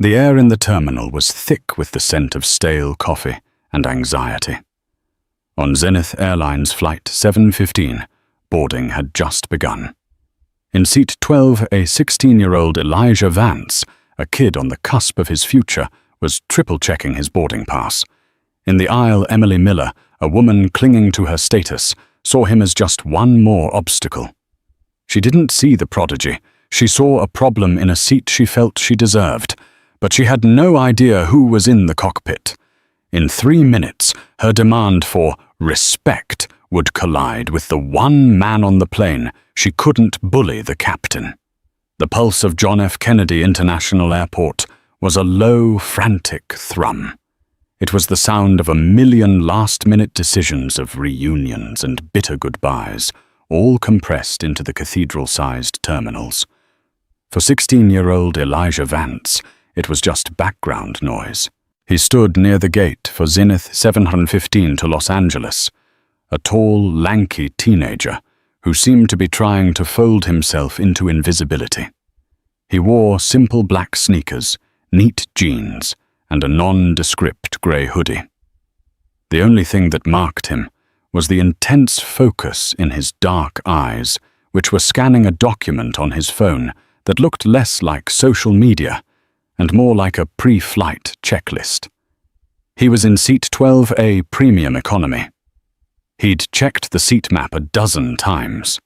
The air in the terminal was thick with the scent of stale coffee and anxiety. On Zenith Airlines Flight 715, boarding had just begun. In seat 12, a 16-year-old Elijah Vance, a kid on the cusp of his future, was triple-checking his boarding pass. In the aisle, Emily Miller, a woman clinging to her status, saw him as just one more obstacle. She didn't see the prodigy. She saw a problem in a seat she felt she deserved, but she had no idea who was in the cockpit. In 3 minutes, her demand for respect would collide with the one man on the plane she couldn't bully the captain. The pulse of John F. Kennedy International Airport was a low, frantic thrum. It was the sound of 1,000,000 last-minute decisions of reunions and bitter goodbyes, all compressed into the cathedral-sized terminals. For 16-year-old Elijah Vance, it was just background noise. He stood near the gate for Zenith 715 to Los Angeles, a tall, lanky teenager who seemed to be trying to fold himself into invisibility. He wore simple black sneakers, neat jeans, and a nondescript grey hoodie. The only thing that marked him was the intense focus in his dark eyes, which were scanning a document on his phone that looked less like social media and more like a pre-flight checklist. He was in seat 12A Premium Economy. He'd checked the seat map a dozen times.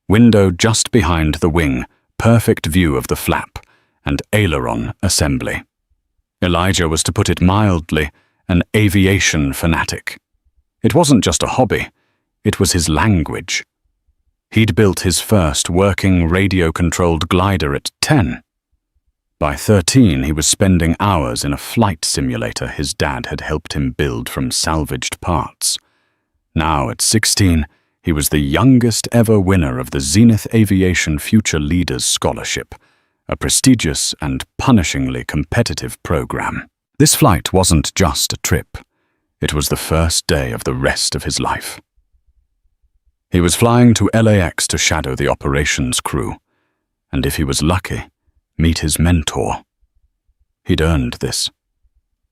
Window just behind the wing, perfect view of the flap, and aileron assembly. Elijah was, to put it mildly, an aviation fanatic. It wasn't just a hobby, it was his language. He'd built his first working radio-controlled glider at 10. By 13, he was spending hours in a flight simulator his dad had helped him build from salvaged parts. Now, at 16, he was the youngest ever winner of the Zenith Aviation Future Leaders Scholarship, a prestigious and punishingly competitive program. This flight wasn't just a trip. It was the first day of the rest of his life. He was flying to LAX to shadow the operations crew, and if he was lucky, meet his mentor. He'd earned this.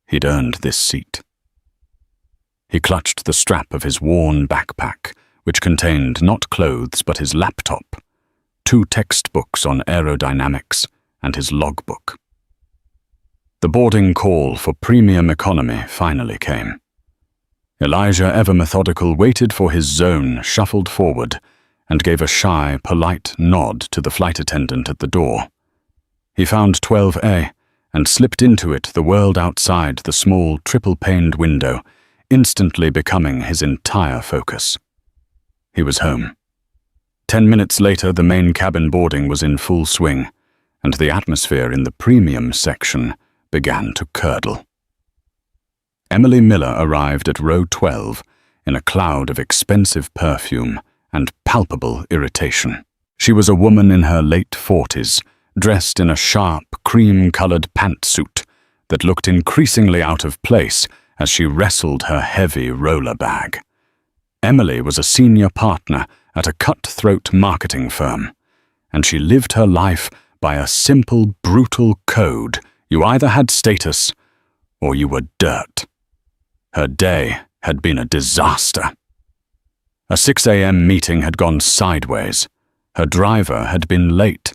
He'd earned this seat. He clutched the strap of his worn backpack, which contained not clothes but his laptop, 2 textbooks on aerodynamics, and his logbook. The boarding call for Premium Economy finally came. Elijah, ever methodical, waited for his zone, shuffled forward, and gave a shy, polite nod to the flight attendant at the door. He found 12A and slipped into it, the world outside the small, triple-paned window, instantly becoming his entire focus. He was home. 10 minutes later, the main cabin boarding was in full swing, and the atmosphere in the premium section began to curdle. Emily Miller arrived at row 12 in a cloud of expensive perfume and palpable irritation. She was a woman in her late 40s, dressed in a sharp, cream-colored pantsuit that looked increasingly out of place as she wrestled her heavy roller bag. Emily was a senior partner at a cutthroat marketing firm, and she lived her life by a simple, brutal code: you either had status or you were dirt. Her day had been a disaster. A 6 a.m. meeting had gone sideways. Her driver had been late.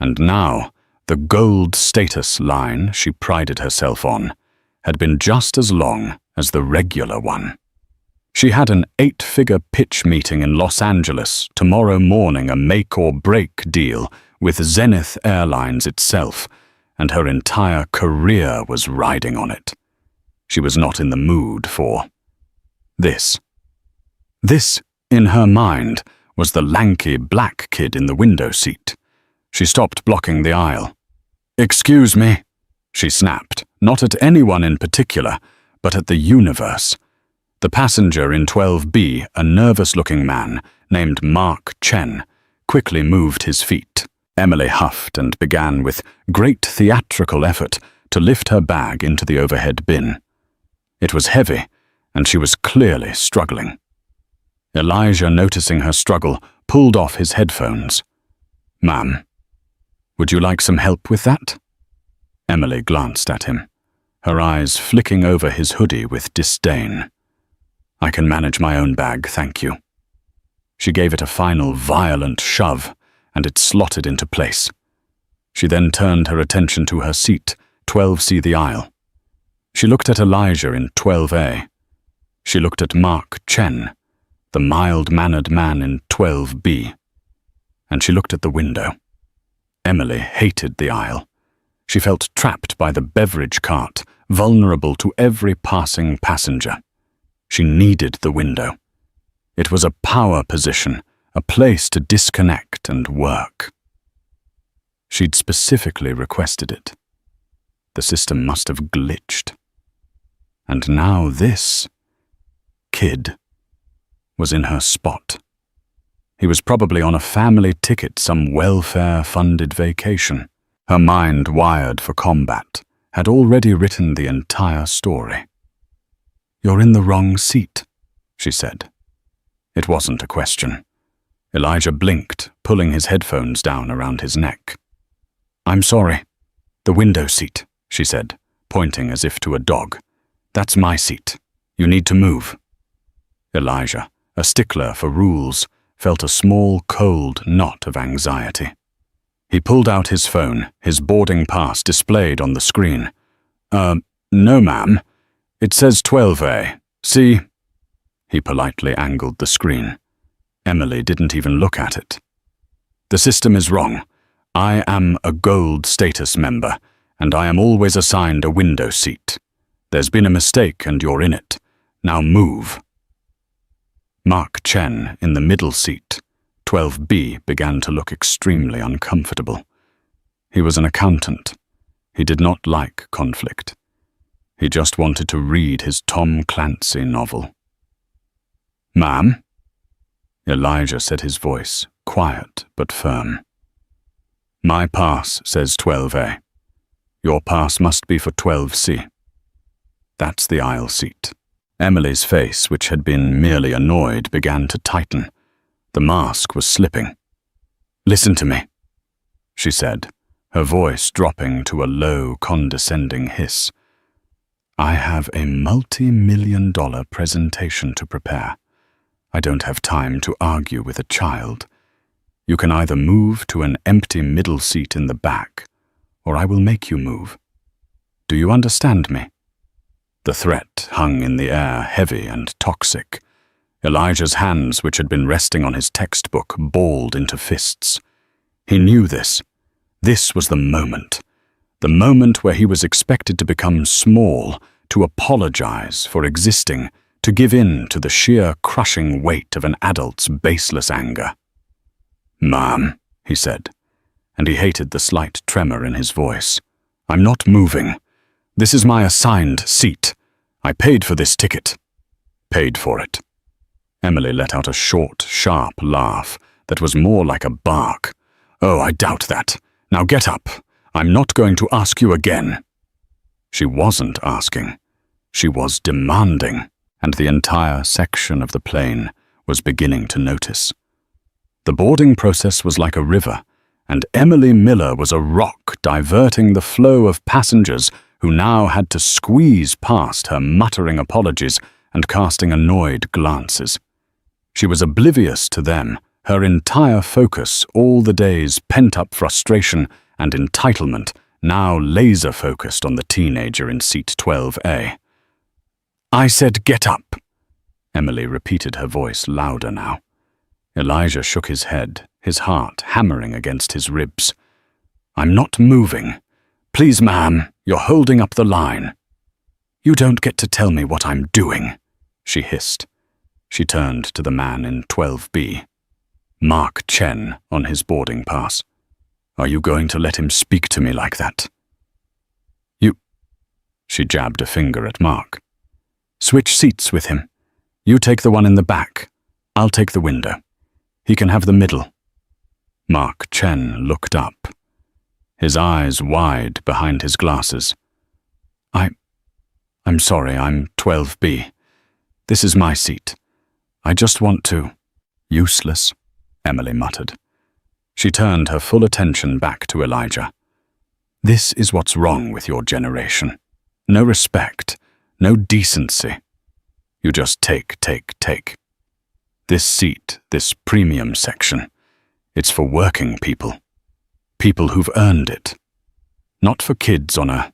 And now, the gold status line she prided herself on had been just as long as the regular one. She had an 8-figure pitch meeting in Los Angeles tomorrow morning, a make-or-break deal with Zenith Airlines itself, and her entire career was riding on it. She was not in the mood for this. This, in her mind, was the lanky black kid in the window seat. She stopped blocking the aisle. "Excuse me," she snapped, not at anyone in particular, but at the universe. The passenger in 12B, a nervous-looking man named Mark Chen, quickly moved his feet. Emily huffed and began with great theatrical effort to lift her bag into the overhead bin. It was heavy, and she was clearly struggling. Elijah, noticing her struggle, pulled off his headphones. "Ma'am, would you like some help with that?" Emily glanced at him, her eyes flicking over his hoodie with disdain. "I can manage my own bag, thank you." She gave it a final violent shove, and it slotted into place. She then turned her attention to her seat, 12C the aisle. She looked at Elijah in 12A. She looked at Mark Chen, the mild-mannered man in 12B. And she looked at the window. Emily hated the aisle. She felt trapped by the beverage cart, vulnerable to every passing passenger. She needed the window. It was a power position, a place to disconnect and work. She'd specifically requested it. The system must have glitched. And now this kid was in her spot. He was probably on a family ticket, some welfare-funded vacation. Her mind, wired for combat, had already written the entire story. "You're in the wrong seat," she said. It wasn't a question. Elijah blinked, pulling his headphones down around his neck. "I'm sorry. The window seat," she said, pointing as if to a dog. "That's my seat. You need to move." Elijah, a stickler for rules, felt a small, cold knot of anxiety. He pulled out his phone, his boarding pass displayed on the screen. No, ma'am. It says 12A. See?" He politely angled the screen. Emily didn't even look at it. "The system is wrong. I am a gold status member, and I am always assigned a window seat. There's been a mistake and you're in it. Now move." Mark Chen, in the middle seat, 12B, began to look extremely uncomfortable. He was an accountant. He did not like conflict. He just wanted to read his Tom Clancy novel. "Ma'am?" Elijah said, his voice quiet but firm. "My pass says 12A. Your pass must be for 12C. That's the aisle seat." Emily's face, which had been merely annoyed, began to tighten. The mask was slipping. "Listen to me," she said, her voice dropping to a low, condescending hiss. "I have a multi-million-dollar presentation to prepare. I don't have time to argue with a child. You can either move to an empty middle seat in the back, or I will make you move. Do you understand me?" The threat hung in the air, heavy and toxic. Elijah's hands, which had been resting on his textbook, balled into fists. He knew this. This was the moment where he was expected to become small, to apologize for existing, to give in to the sheer crushing weight of an adult's baseless anger. "Ma'am," he said, and he hated the slight tremor in his voice. "I'm not moving. This is my assigned seat. I paid for this ticket." "Paid for it." Emily let out a short, sharp laugh that was more like a bark. "Oh, I doubt that. Now get up. I'm not going to ask you again." She wasn't asking. She was demanding, and the entire section of the plane was beginning to notice. The boarding process was like a river, and Emily Miller was a rock diverting the flow of passengers who now had to squeeze past her muttering apologies and casting annoyed glances. She was oblivious to them, her entire focus, all the day's pent-up frustration and entitlement, now laser-focused on the teenager in seat 12A. "I said get up," Emily repeated, her voice louder now. Elijah shook his head, his heart hammering against his ribs. "I'm not moving. Please, ma'am, you're holding up the line." "You don't get to tell me what I'm doing," she hissed. She turned to the man in 12B. Mark Chen on his boarding pass. "Are you going to let him speak to me like that?" "You—" She jabbed a finger at Mark. "Switch seats with him. You take the one in the back. I'll take the window. He can have the middle." Mark Chen looked up, his eyes wide behind his glasses. I'm sorry, I'm 12B. This is my seat. I just want to—" "Useless," Emily muttered. She turned her full attention back to Elijah. This is what's wrong with your generation. No respect, no decency. You just take. This seat, this premium section, it's for working people. People who've earned it. Not for kids on a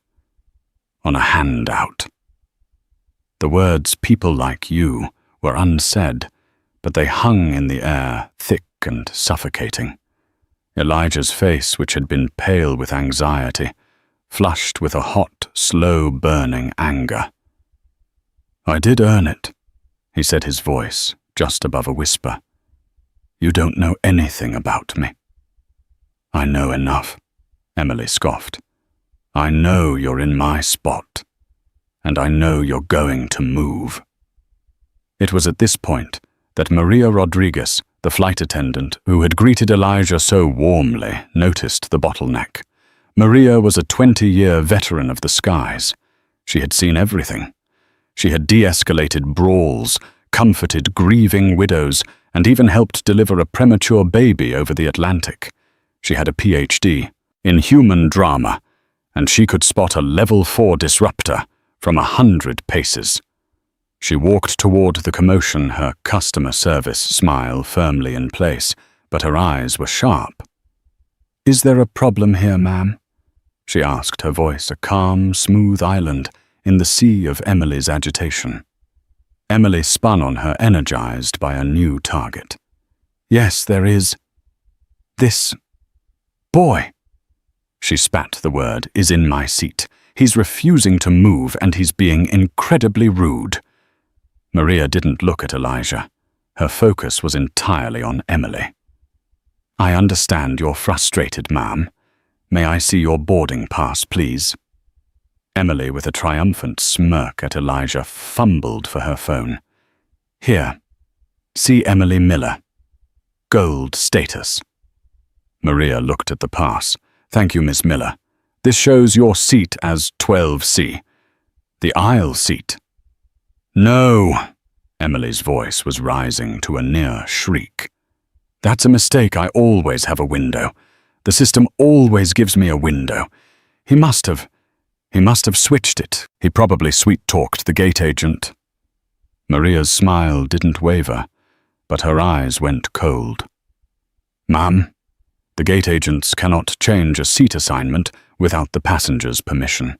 handout. The words "people like you" were unsaid, but they hung in the air, thick and suffocating. Elijah's face, which had been pale with anxiety, flushed with a hot, slow-burning anger. "I did earn it," he said, his voice just above a whisper. "You don't know anything about me." "I know enough," Emily scoffed. "I know you're in my spot, and I know you're going to move." It was at this point that Maria Rodriguez, the flight attendant who had greeted Elijah so warmly, noticed the bottleneck. Maria was a 20-year veteran of the skies. She had seen everything. She had de-escalated brawls, comforted grieving widows, and even helped deliver a premature baby over the Atlantic. She had a PhD in human drama, and she could spot a level 4 disruptor from 100 paces. She walked toward the commotion, her customer service smile firmly in place, but her eyes were sharp. "Is there a problem here, ma'am?" she asked, her voice a calm, smooth island in the sea of Emily's agitation. Emily spun on her, energized by a new target. "Yes, there is. This boy," she spat the word, "is in my seat. He's refusing to move, and he's being incredibly rude." Maria didn't look at Elijah. Her focus was entirely on Emily. "I understand you're frustrated, ma'am. May I see your boarding pass, please?" Emily, with a triumphant smirk at Elijah, fumbled for her phone. "Here. See Emily Miller. Gold status." Maria looked at the pass. "Thank you, Miss Miller. This shows your seat as 12C. The aisle seat." "No!" Emily's voice was rising to a near shriek. "That's a mistake. I always have a window. The system always gives me a window. He must have switched it. He probably sweet-talked the gate agent." Maria's smile didn't waver, but her eyes went cold. "Ma'am, the gate agents cannot change a seat assignment without the passenger's permission,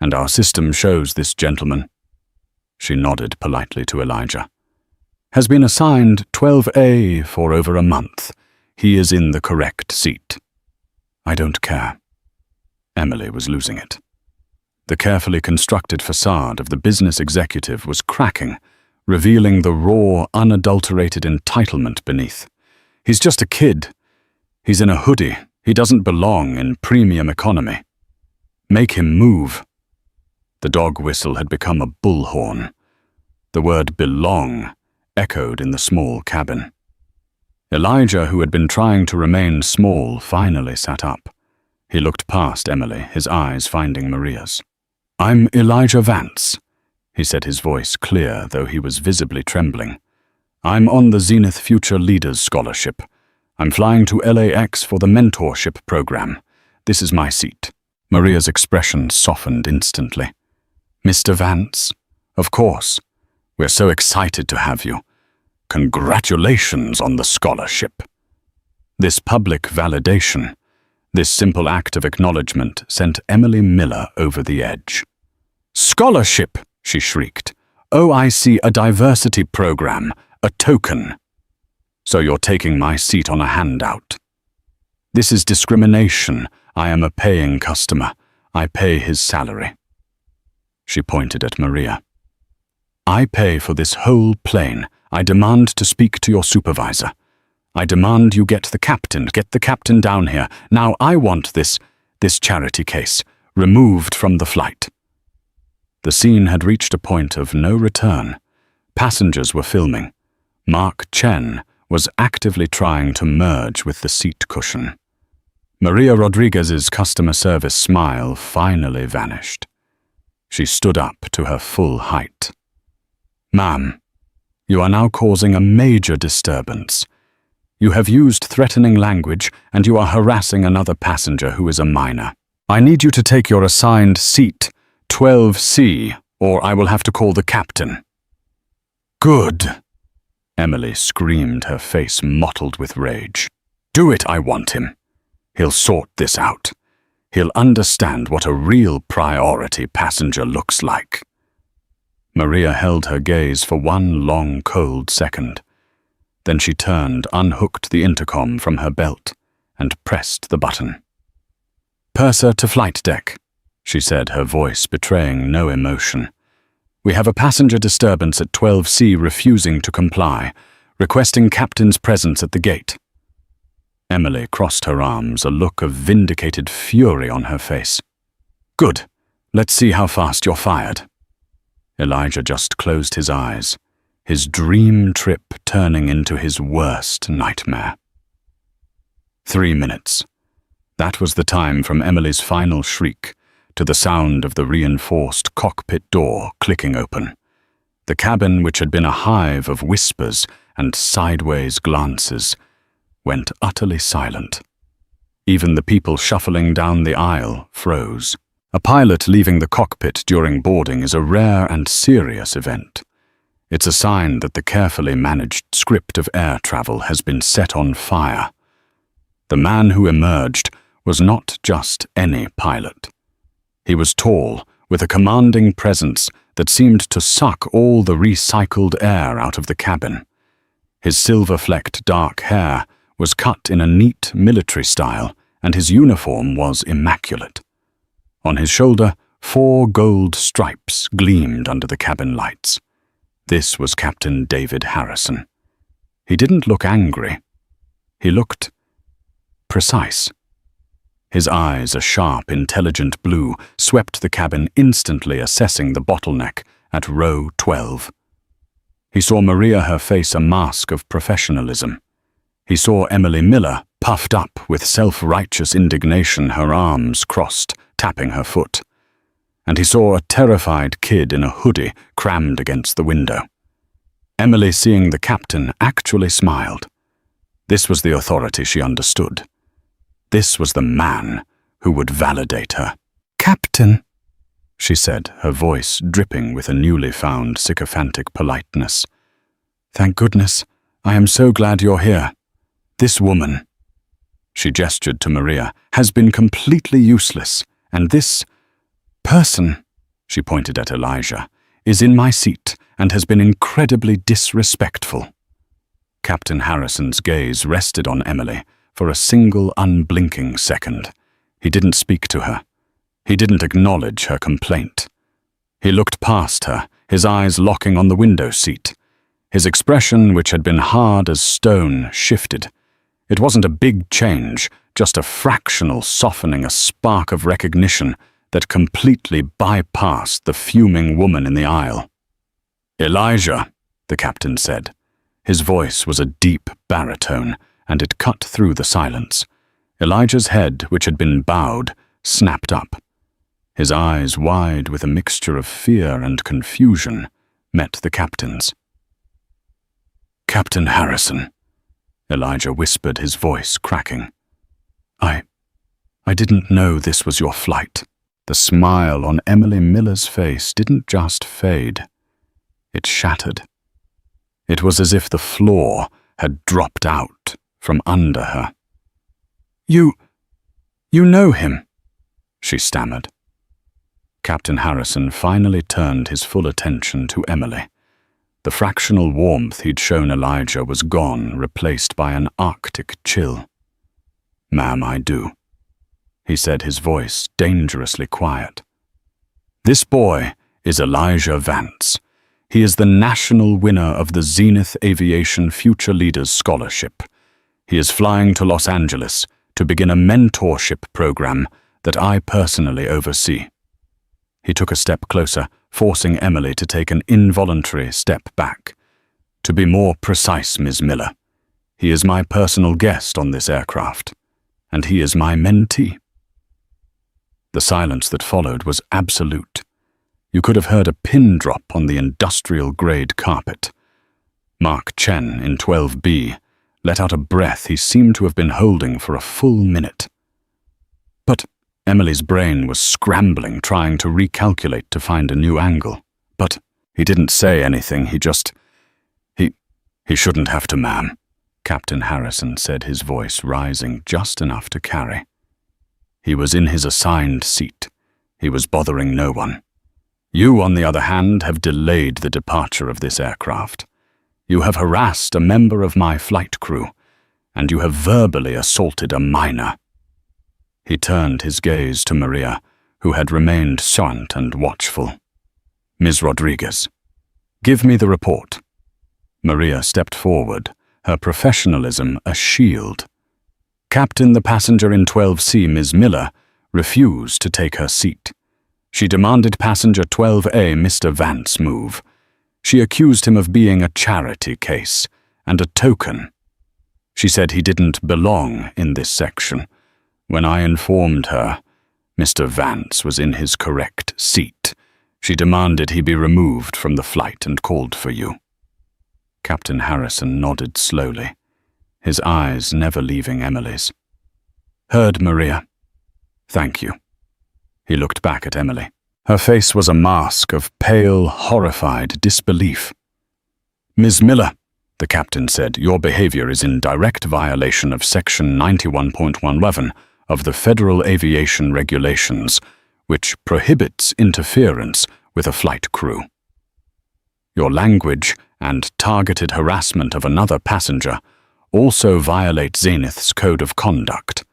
and our system shows this gentleman," she nodded politely to Elijah, "has been assigned 12A for over a month. He is in the correct seat." "I don't care." Emily was losing it. The carefully constructed facade of the business executive was cracking, revealing the raw, unadulterated entitlement beneath. "He's just a kid. He's in a hoodie. He doesn't belong in premium economy. Make him move." The dog whistle had become a bullhorn. The word "belong" echoed in the small cabin. Elijah, who had been trying to remain small, finally sat up. He looked past Emily, his eyes finding Maria's. "I'm Elijah Vance," he said, his voice clear, though he was visibly trembling. "I'm on the Zenith Future Leaders Scholarship. I'm flying to LAX for the mentorship program. This is my seat." Maria's expression softened instantly. "Mr. Vance? Of course. We're so excited to have you. Congratulations on the scholarship." This public validation, this simple act of acknowledgement, sent Emily Miller over the edge. "Scholarship!" she shrieked. "Oh, I see, a diversity program, a token. So you're taking my seat on a handout. This is discrimination. I am a paying customer. I pay his salary." She pointed at Maria. "I pay for this whole plane. I demand to speak to your supervisor. I demand you get the captain down here. Now I want this charity case removed from the flight." The scene had reached a point of no return. Passengers were filming. Mark Chen was actively trying to merge with the seat cushion. Maria Rodriguez's customer service smile finally vanished. She stood up to her full height. "Ma'am, you are now causing a major disturbance. You have used threatening language, and you are harassing another passenger who is a minor. I need you to take your assigned seat, 12C, or I will have to call the captain." "Good," Emily screamed, her face mottled with rage. "Do it, I want him. He'll sort this out. He'll understand what a real priority passenger looks like." Maria held her gaze for one long, cold second. Then she turned, unhooked the intercom from her belt, and pressed the button. "Purser to flight deck," she said, her voice betraying no emotion. "We have a passenger disturbance at 12C refusing to comply, requesting captain's presence at the gate." Emily crossed her arms, a look of vindicated fury on her face. "Good. Let's see how fast you're fired." Elijah just closed his eyes, his dream trip turning into his worst nightmare. 3 minutes. That was the time from Emily's final shriek to the sound of the reinforced cockpit door clicking open. The cabin, which had been a hive of whispers and sideways glances, went utterly silent. Even the people shuffling down the aisle froze. A pilot leaving the cockpit during boarding is a rare and serious event. It's a sign that the carefully managed script of air travel has been set on fire. The man who emerged was not just any pilot. He was tall, with a commanding presence that seemed to suck all the recycled air out of the cabin. His silver-flecked dark hair was cut in a neat military style, and his uniform was immaculate. On his shoulder, 4 gold stripes gleamed under the cabin lights. This was Captain David Harrison. He didn't look angry. He looked precise. His eyes, a sharp, intelligent blue, swept the cabin, instantly assessing the bottleneck at row 12. He saw Maria, her face a mask of professionalism. He saw Emily Miller, puffed up with self-righteous indignation, her arms crossed, tapping her foot. And he saw a terrified kid in a hoodie crammed against the window. Emily, seeing the captain, actually smiled. This was the authority she understood. This was the man who would validate her. "Captain," she said, her voice dripping with a newly found sycophantic politeness. "Thank goodness. I am so glad you're here. This woman," she gestured to Maria, "has been completely useless, and this person," she pointed at Elijah, "is in my seat and has been incredibly disrespectful." Captain Harrison's gaze rested on Emily for a single unblinking second. He didn't speak to her. He didn't acknowledge her complaint. He looked past her, his eyes locking on the window seat. His expression, which had been hard as stone, shifted. It wasn't a big change, just a fractional softening, a spark of recognition that completely bypassed the fuming woman in the aisle. "Elijah," the captain said. His voice was a deep baritone, and it cut through the silence. Elijah's head, which had been bowed, snapped up. His eyes, wide with a mixture of fear and confusion, met the captain's. "Captain Harrison," Elijah whispered, his voice cracking. I didn't know this was your flight." The smile on Emily Miller's face didn't just fade. It shattered. It was as if the floor had dropped out from under her. You know him," she stammered. Captain Harrison finally turned his full attention to Emily. The fractional warmth he'd shown Elijah was gone, replaced by an arctic chill. "Ma'am, I do," he said, his voice dangerously quiet. "This boy is Elijah Vance. He is the national winner of the Zenith Aviation Future Leaders Scholarship. He is flying to Los Angeles to begin a mentorship program that I personally oversee." He took a step closer, forcing Emily to take an involuntary step back. "To be more precise, Ms. Miller, he is my personal guest on this aircraft, and he is my mentee." The silence that followed was absolute. You could have heard a pin drop on the industrial-grade carpet. Mark Chen, in 12B, let out a breath he seemed to have been holding for a full minute. But Emily's brain was scrambling, trying to recalculate to find a new angle. But he didn't say anything, He shouldn't have to, ma'am, Captain Harrison said, his voice rising just enough to carry. He was in his assigned seat. He was bothering no one. You, on the other hand, have delayed the departure of this aircraft. You have harassed a member of my flight crew, and you have verbally assaulted a minor. He turned his gaze to Maria, who had remained silent and watchful. Ms. Rodriguez, give me the report. Maria stepped forward, her professionalism a shield. Captain, the passenger in 12C, Ms. Miller, refused to take her seat. She demanded passenger 12A, Mr. Vance, move. She accused him of being a charity case and a token. She said he didn't belong in this section. When I informed her Mr. Vance was in his correct seat, she demanded he be removed from the flight and called for you. Captain Harrison nodded slowly, his eyes never leaving Emily's. Heard, Maria. Thank you. He looked back at Emily. Her face was a mask of pale, horrified disbelief. Ms. Miller, the captain said, your behavior is in direct violation of Section 91.111 of the Federal Aviation Regulations, which prohibits interference with a flight crew. Your language and targeted harassment of another passenger also violate Zenith's code of conduct.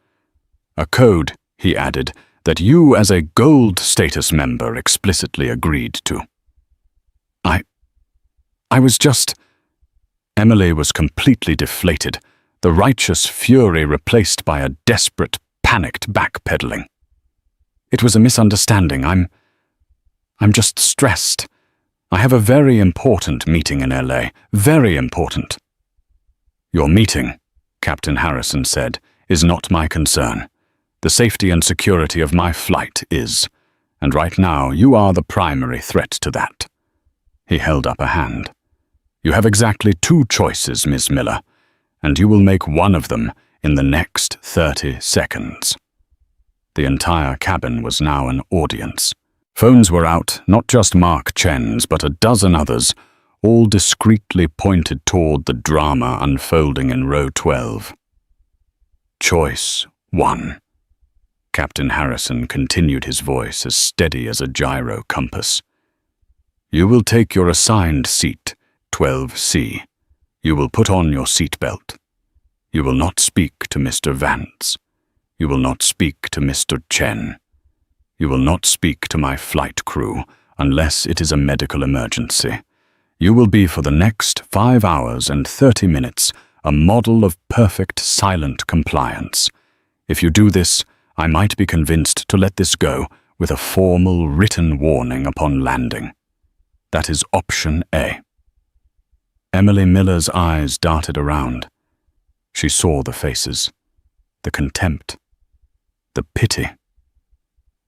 A code, he added, that you as a gold status member explicitly agreed to. I was just... Emily was completely deflated, the righteous fury replaced by a desperate, panicked backpedaling. It was a misunderstanding. I'm just stressed. I have a very important meeting in LA. Very important. Your meeting, Captain Harrison said, is not my concern. The safety and security of my flight is, and right now you are the primary threat to that. He held up a hand. You have exactly 2 choices, Ms. Miller, and you will make one of them in the next 30 seconds. The entire cabin was now an audience. Phones were out, not just Mark Chen's, but a dozen others, all discreetly pointed toward the drama unfolding in row 12. Choice 1. Captain Harrison continued, his voice as steady as a gyro compass. You will take your assigned seat, 12C. You will put on your seatbelt. You will not speak to Mr. Vance. You will not speak to Mr. Chen. You will not speak to my flight crew unless it is a medical emergency. You will be for the next 5 hours and 30 minutes a model of perfect silent compliance. If you do this, I might be convinced to let this go with a formal written warning upon landing. That is option A. Emily Miller's eyes darted around. She saw the faces, the contempt, the pity,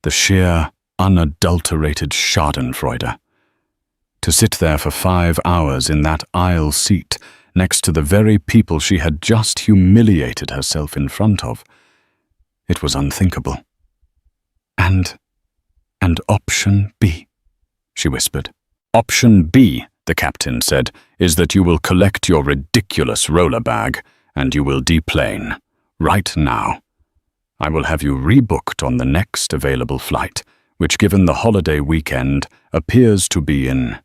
the sheer, unadulterated schadenfreude. To sit there for 5 hours in that aisle seat next to the very people she had just humiliated herself in front of, it was unthinkable. And option B, she whispered. Option B, the captain said, is that you will collect your ridiculous roller bag and you will deplane, right now. I will have you rebooked on the next available flight, which given the holiday weekend appears to be in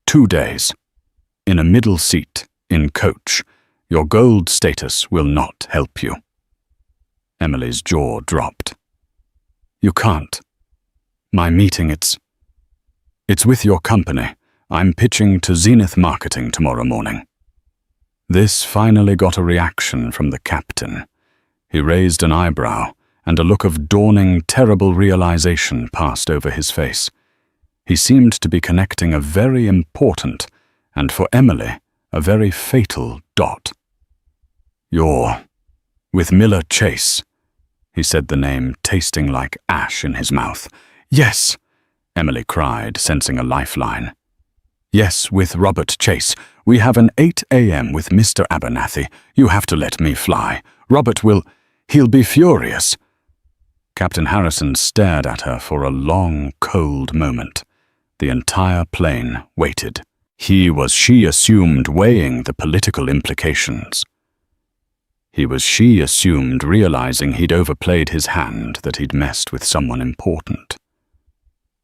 2 days. In a middle seat, in coach. Your gold status will not help you. Emily's jaw dropped. You can't. My meeting, it's with your company. I'm pitching to Zenith Marketing tomorrow morning. This finally got a reaction from the captain. He raised an eyebrow, and a look of dawning, terrible realization passed over his face. He seemed to be connecting a very important, and for Emily, a very fatal dot. You're with Miller Chase. He said the name, tasting like ash in his mouth. Yes, Emily cried, sensing a lifeline. Yes, with Robert Chase. We have an 8 a.m. with Mr. Abernathy. You have to let me fly. Robert he'll be furious. Captain Harrison stared at her for a long, cold moment. The entire plane waited. He was, she assumed, weighing the political implications. He was, she assumed, realizing he'd overplayed his hand, that he'd messed with someone important.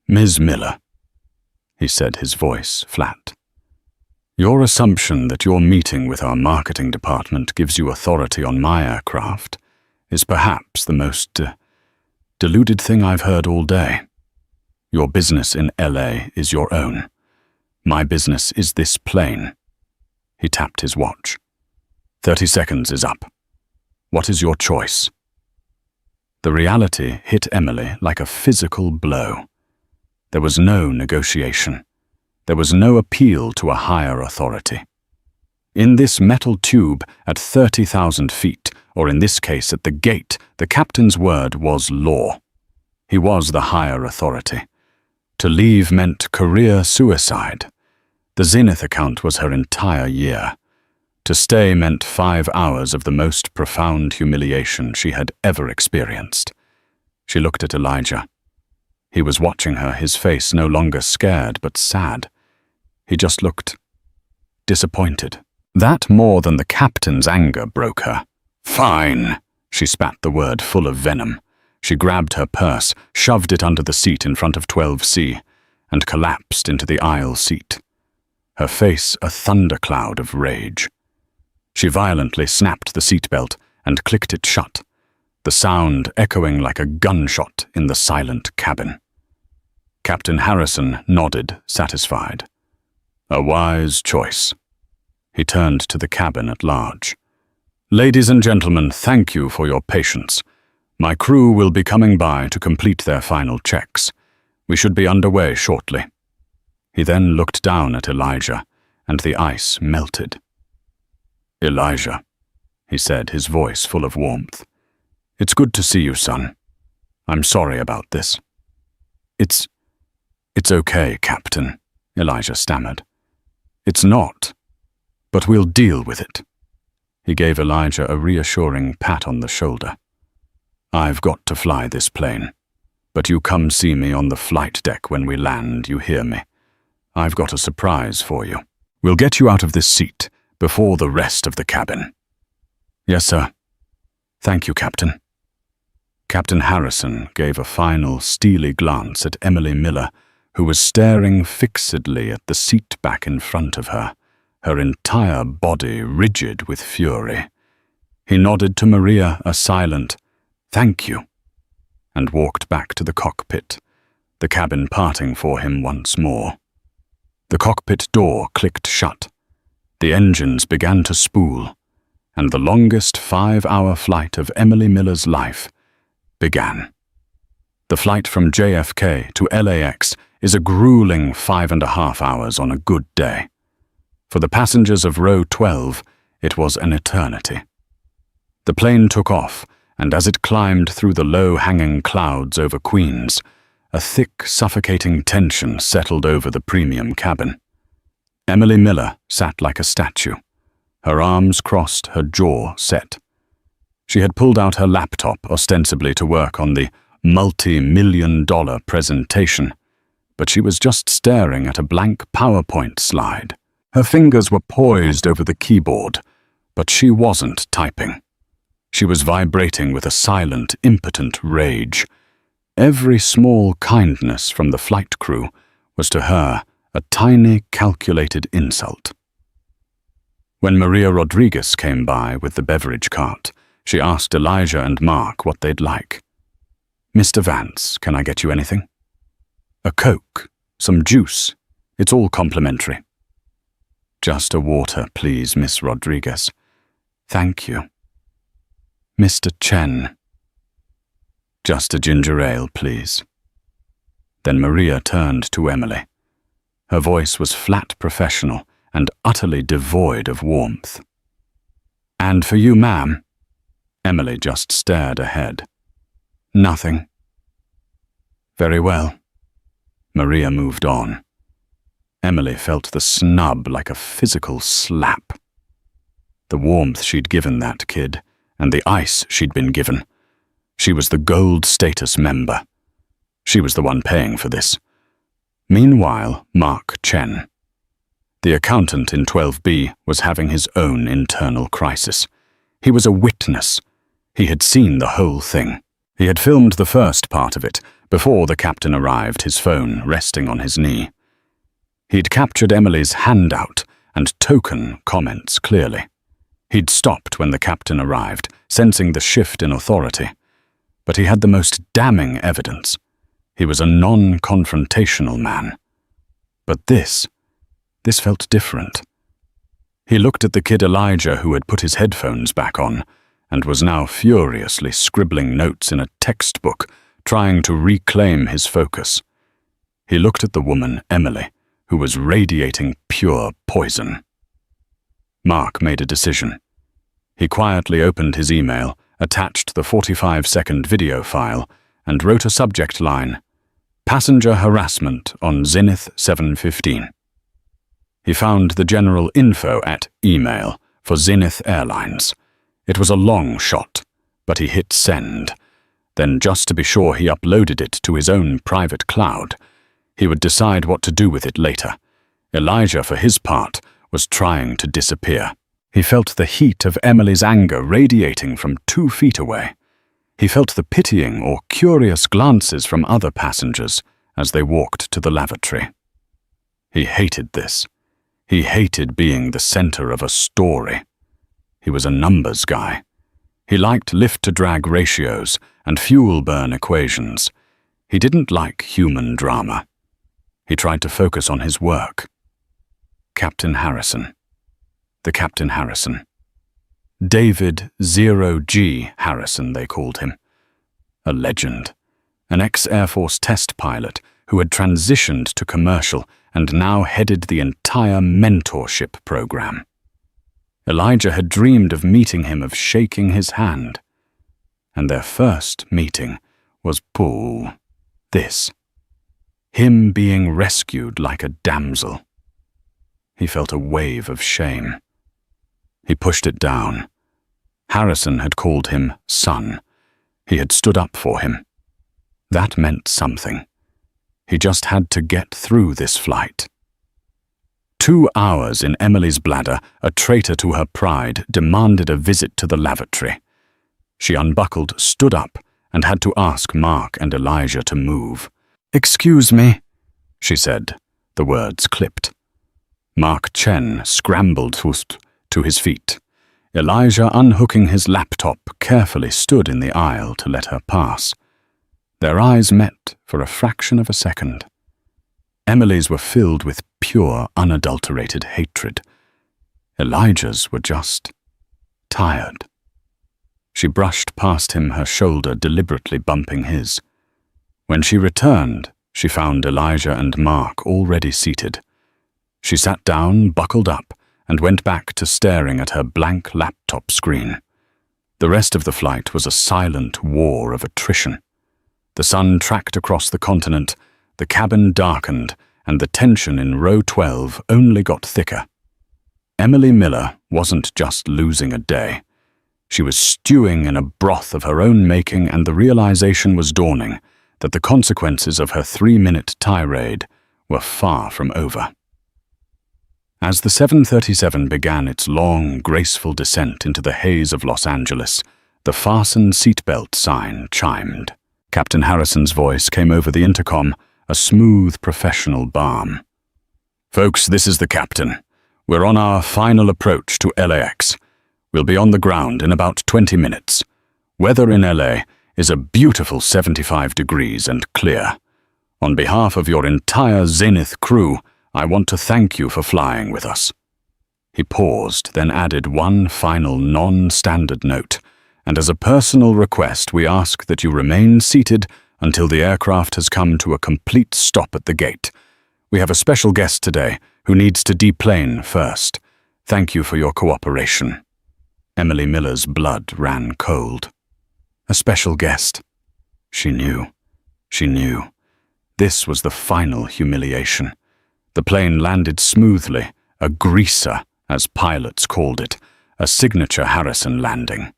"Ms. Miller," he said, his voice flat. "Your assumption that your meeting with our marketing department gives you authority on my aircraft is perhaps the most deluded thing I've heard all day. Your business in LA is your own. My business is this plane." He tapped his watch. 30 seconds is up. What is your choice? The reality hit Emily like a physical blow. There was no negotiation. There was no appeal to a higher authority. In this metal tube at 30,000 feet, or in this case at the gate, the captain's word was law. He was the higher authority. To leave meant career suicide. The Zenith account was her entire year. To stay meant 5 hours of the most profound humiliation she had ever experienced. She looked at Elijah. He was watching her, his face no longer scared but sad. He just looked disappointed. That more than the captain's anger broke her. "Fine," she spat the word full of venom. She grabbed her purse, shoved it under the seat in front of 12C, and collapsed into the aisle seat. Her face a thundercloud of rage. She violently snapped the seatbelt and clicked it shut, the sound echoing like a gunshot in the silent cabin. Captain Harrison nodded, satisfied. A wise choice. He turned to the cabin at large. "Ladies and gentlemen, thank you for your patience. My crew will be coming by to complete their final checks. We should be underway shortly." He then looked down at Elijah, and the ice melted. "Elijah," he said, his voice full of warmth. "It's good to see you, son. I'm sorry about this." It's okay, Captain," Elijah stammered. "It's not, but we'll deal with it." He gave Elijah a reassuring pat on the shoulder. "I've got to fly this plane, but you come see me on the flight deck when we land, you hear me? I've got a surprise for you. We'll get you out of this seat before the rest of the cabin." "Yes, sir. Thank you, Captain." Captain Harrison gave a final steely glance at Emily Miller, who was staring fixedly at the seat back in front of her, her entire body rigid with fury. He nodded to Maria a silent, "Thank you," and walked back to the cockpit, the cabin parting for him once more. The cockpit door clicked shut. The engines began to spool, and the longest 5-hour flight of Emily Miller's life began. The flight from JFK to LAX is a grueling 5.5 hours on a good day. For the passengers of row 12, it was an eternity. The plane took off, and as it climbed through the low-hanging clouds over Queens, a thick, suffocating tension settled over the premium cabin. Emily Miller sat like a statue, her arms crossed, her jaw set. She had pulled out her laptop ostensibly to work on the multi-million-dollar presentation, but she was just staring at a blank PowerPoint slide. Her fingers were poised over the keyboard, but she wasn't typing. She was vibrating with a silent, impotent rage. Every small kindness from the flight crew was to her a tiny, calculated insult. When Maria Rodriguez came by with the beverage cart, she asked Elijah and Mark what they'd like. "Mr. Vance, can I get you anything?" "A Coke, some juice. It's all complimentary." "Just a water, please, Miss Rodriguez." "Thank you." "Mr. Chen." "Just a ginger ale, please." Then Maria turned to Emily. Her voice was flat professional and utterly devoid of warmth. "And for you, ma'am?" Emily just stared ahead. "Nothing." "Very well." Maria moved on. Emily felt the snub like a physical slap. The warmth she'd given that kid, and the ice she'd been given, She was the gold status member. She was the one paying for this. Meanwhile, Mark Chen, the accountant in 12B, was having his own internal crisis. He was a witness. He had seen the whole thing. He had filmed the first part of it before the captain arrived, his phone resting on his knee. He'd captured Emily's handout and token comments clearly. He'd stopped when the captain arrived, sensing the shift in authority. But he had the most damning evidence. He was a non-confrontational man. But this felt different. He looked at the kid Elijah, who had put his headphones back on and was now furiously scribbling notes in a textbook, trying to reclaim his focus. He looked at the woman, Emily, who was radiating pure poison. Mark made a decision. He quietly opened his email, attached the 45-second video file, and wrote a subject line, "Passenger harassment on Zenith 715. He found the general info at email for Zenith Airlines. It was a long shot, but he hit send. Then, just to be sure, he uploaded it to his own private cloud. He would decide what to do with it later. Elijah, for his part, was trying to disappear. He felt the heat of Emily's anger radiating from 2 feet away. He felt the pitying or curious glances from other passengers as they walked to the lavatory. He hated this. He hated being the center of a story. He was a numbers guy. He liked lift-to-drag ratios and fuel burn equations. He didn't like human drama. He tried to focus on his work. Captain Harrison. The Captain Harrison. David 0G Harrison, they called him. A legend. An ex-Air Force test pilot who had transitioned to commercial and now headed the entire mentorship program. Elijah had dreamed of meeting him, of shaking his hand. And their first meeting was this. Him being rescued like a damsel. He felt a wave of shame. He pushed it down. Harrison had called him son. He had stood up for him. That meant something. He just had to get through this flight. 2 hours in Emily's bladder, a traitor to her pride, demanded a visit to the lavatory. She unbuckled, stood up, and had to ask Mark and Elijah to move. "Excuse me," she said, the words clipped. Mark Chen scrambled to his feet. Elijah, unhooking his laptop, carefully stood in the aisle to let her pass. Their eyes met for a fraction of a second. Emily's were filled with pure, unadulterated hatred. Elijah's were just tired. She brushed past him, her shoulder deliberately bumping his. When she returned, she found Elijah and Mark already seated. She sat down, buckled up, and went back to staring at her blank laptop screen. The rest of the flight was a silent war of attrition. The sun tracked across the continent, the cabin darkened, and the tension in row 12 only got thicker. Emily Miller wasn't just losing a day. She was stewing in a broth of her own making, and the realization was dawning that the consequences of her 3-minute tirade were far from over. As the 737 began its long, graceful descent into the haze of Los Angeles, the fasten seatbelt sign chimed. Captain Harrison's voice came over the intercom, a smooth, professional balm. "Folks, this is the captain. We're on our final approach to LAX. We'll be on the ground in about 20 minutes. Weather in LA is a beautiful 75 degrees and clear. On behalf of your entire Zenith crew, I want to thank you for flying with us." He paused, then added one final non-standard note. "And as a personal request, we ask that you remain seated until the aircraft has come to a complete stop at the gate. We have a special guest today who needs to deplane first. Thank you for your cooperation." Emily Miller's blood ran cold. A special guest. She knew. She knew. This was the final humiliation. The plane landed smoothly, a greaser, as pilots called it, a signature Harrison landing.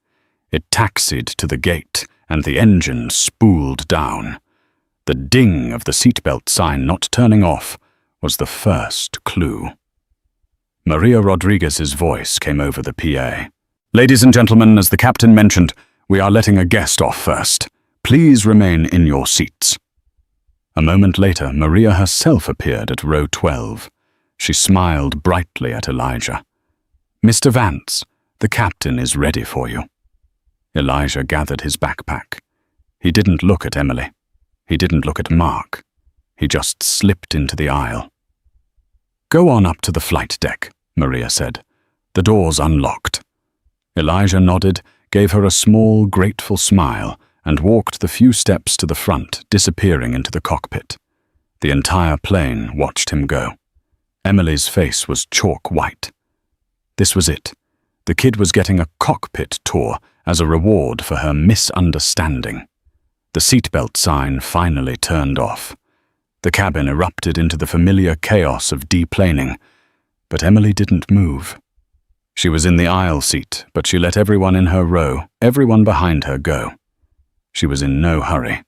It taxied to the gate, and the engine spooled down. The ding of the seatbelt sign not turning off was the first clue. Maria Rodriguez's voice came over the PA. "Ladies and gentlemen, as the captain mentioned, we are letting a guest off first. Please remain in your seats." A moment later, Maria herself appeared at row 12. She smiled brightly at Elijah. "Mr. Vance, the captain is ready for you." Elijah gathered his backpack. He didn't look at Emily. He didn't look at Mark. He just slipped into the aisle. "Go on up to the flight deck," Maria said. "The door's unlocked." Elijah nodded, gave her a small, grateful smile, and walked the few steps to the front, disappearing into the cockpit. The entire plane watched him go. Emily's face was chalk white. This was it. The kid was getting a cockpit tour as a reward for her misunderstanding. The seatbelt sign finally turned off. The cabin erupted into the familiar chaos of deplaning, but Emily didn't move. She was in the aisle seat, but she let everyone in her row, everyone behind her, go. She was in no hurry.